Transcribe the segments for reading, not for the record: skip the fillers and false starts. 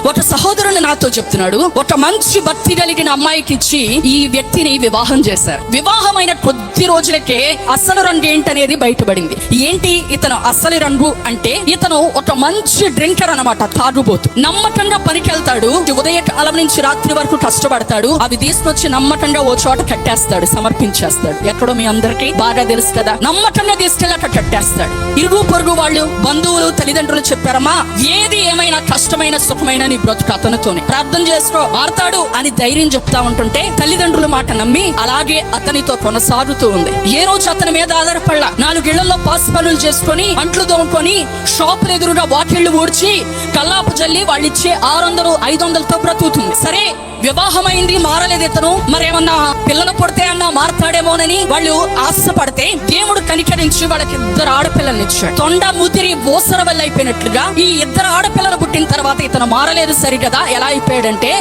ఒక సహోదరుని నాతో చెప్తున్నాడు, ఒక మంచి భక్తి కలిగిన అమ్మాయికి ఇచ్చి ఈ వ్యక్తిని వివాహం చేశారు. వివాహమైన కొద్ది రోజులకే అసలు రంగు ఏంటనేది బయటపడింది. ఏంటి ఇతను అసలు రంగు అంటే, ఇతను ఒక మంచి డ్రింకర్ అన్నమాట, తాగుబోతు. నమ్మకంగా పనికి వెళ్తాడు, ఉదయకాలం నుంచి రాత్రి వరకు కష్టపడతాడు, అవి తీసుకొచ్చి నమ్మకంగా ఓ చోట కట్టేస్తాడు, సమర్పించేస్తాడు. ఎక్కడో మీ అందరికీ బాగా తెలుసు కదా, నమ్మకంగా తీసుకెళ్ళి అక్కడ కట్టేస్తాడు. ఇరుగు పొరుగు వాళ్ళు, బంధువులు, తల్లిదండ్రులు చెప్పారమ్మా, ఏది ఏమైనా కష్టమైన సుఖమైన నీ బ్రతుకు అతనితోనే, ప్రార్థన చేసుకో మారతాడు అని ధైర్యం చెప్తా ఉంటుంటే తల్లిదండ్రుల మాట నమ్మి అలాగే అతనితో కొనసాగుతూ ఉంది. ఏ రోజు అతని మీద ఆధారపడలా. 4 ఇళ్లలో పాస్ పనులు చేసుకొని, అంట్లు దోముకొని, షాపులు ఎదురుగా వాకిళ్లు ఊడ్చి, కల్లాపు జల్లి వాళ్ళిచ్చే 600-500తో బ్రతుకుతుంది. సరే, వివాహమైంది, మారలేదు ఇతను. మరేమన్నా పిల్లలు పుడితే అన్నా మారతాడేమోనని వాళ్ళు ఆశపడితే దేవుడు కనికరించి వాళ్ళకి 2 ఆడపిల్లల్ని ఇచ్చాడు. తొండ ముదిరి ఓసర వల్ల అయిపోయినట్లుగా ఈ 2 ఆడపిల్లలు పుట్టిన తర్వాత ఇతను మారలేదు. సరిగదా ఎలా అయిపోయాడంటే,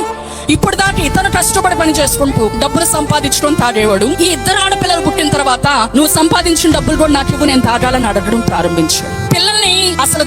ఇప్పుడు దాకా ఇతను కష్టపడి పని చేసుకుంటూ డబ్బులు సంపాదించుకొని తాగేవాడు. ఈ 2 ఆడపిల్లలు పుట్టిన తర్వాత నువ్వు సంపాదించిన డబ్బులు కూడా నాకు ఇవ్వు, నేను తాగాలని అడగడం ప్రారంభించాడు. పిల్లల్ని అసలు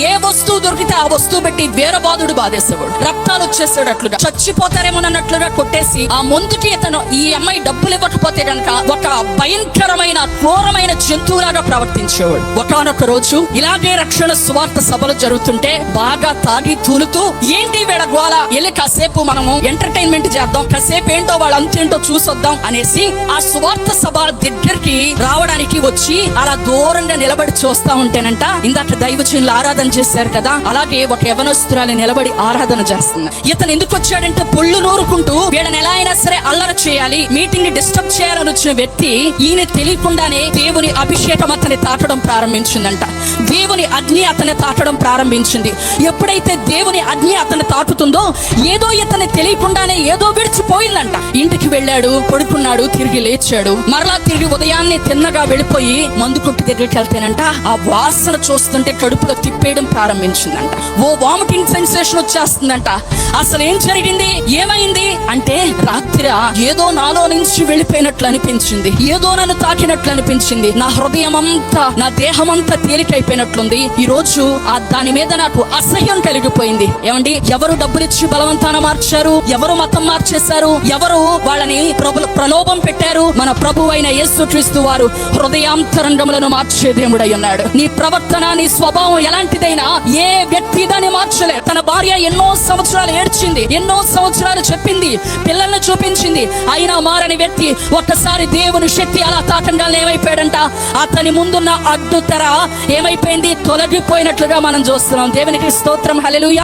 ఏ వస్తువు దొరికితే ఆ వస్తువు పెట్టి వీరబాదుడు బాధేసేవాడు. రక్తాలు వచ్చేసేటట్లుగా, చచ్చిపోతారేమోనన్నట్లుగా కొట్టేసి ఆ ముందుకి ఇతను ఈ అమ్మాయి డబ్బులు ఇవ్వకపోతే గనక ఒక భయంకరమైన క్రూరమైన జంతువులాగా ప్రవర్తించేవాడు. ఒకనొక రోజు ఇలాగే రక్షణ సువార్త సభలు జరుగుతుంటే బాగా తాగి తూలుతూ, ఏంటి వీడ గోల, వెళ్ళి కాసేపు మనము ఎంటర్టైన్మెంట్ చేద్దాం, కాసేపు ఏంటో వాళ్ళు అంతేంటో చూసొద్దాం అనేసి ఆ సువార్త సభ దగ్గరికి రావడానికి వచ్చి అలా దూరంగా నిలబడి చూస్తా ఉంటేనంట, ఇందాక దైవజనులు ఆరాధన చేశారు కదా, అలాగే ఒక యవనస్తురాలు నిలబడి ఆరాధన చేస్తుంది. ఇతను ఎందుకు వచ్చాడంటే, పొళ్ళు నూరుకుంటూ వీళ్ళని ఎలా అయినా సరే అల్లరి చేయాలి, మీటింగ్ ని డిస్టర్బ్ చేయాలని వచ్చిన వ్యక్తి ఈయన తెలియకుండానే దేవుని అభిషేకం అతని తాకడం ప్రారంభించిందంట. దేవుని అగ్ని అతని తాకడం ప్రారంభించింది. ఎప్పుడైతే దేవుని అగ్ని అతని తాకుతుందో ఏదో ఇతని తెలియకుండానే ఏదో విడిచిపోయిందంట. ఇంటికి వెళ్ళాడు, పడుకున్నాడు, తిరిగి లేచాడు. మరలా తిరిగి ఉదయాన్నే తిన్నగా వెళ్ళిపోయి మందు కొట్టు దగ్గరికి వెళ్తేనంట, ఆ వాసన చూస్తుంటే కడుపులో తిప్పేయడం ప్రారంభించిందంట. ఓ వామిటింగ్ సెన్సేషన్ వచ్చేస్తుందంట. అసలు ఏం జరిగింది, ఏమైంది అంటే, రాత్రి ఏదో నాలో నుంచి వెళ్ళిపోయినట్లు అనిపించింది, ఏదో నన్ను తాకినట్లు అనిపించింది, నా హృదయం అంతా, నా దేహం అంతా తేలికైపోయినట్లుంది. ఈ రోజు దాని మీద నాకు అసహ్యం కలిగిపోయింది. ఏమండి, ఎవరు డబ్బులిచ్చి బలవంతాన మార్చారు, ఎవరు మతం మార్చేశారు, ఎవరు వాళ్ళని ప్రలోభం పెట్టారు? మన ప్రభు అయిన యేసుక్రీస్తు వారు హృదయాంతరంగములను మార్చే దేవుడై ఉన్నాడు. నీ ప్రవర్తన, నీ స్వభావం ఎలాంటిదైనా ఏ వ్యక్తి దాన్ని మార్చలే. తన భార్య ఎన్నో సంవత్సరాలు ఏడ్చింది, ఎన్నో సంవత్సరాలు చెప్పింది, పిల్లల్ని చూపించింది, అయినా మారని వ్యక్తి ఒక్కసారి దేవుని శక్తి అలా తాకంగానే ఏమైపోయాడంట, అతని ముందున్న అడ్డు తెర ఏమైపోయింది, తొలగిపోయినట్లుగా మనం చూస్తున్నాం. దేవునికి స్తోత్రం, హల్లెలూయా.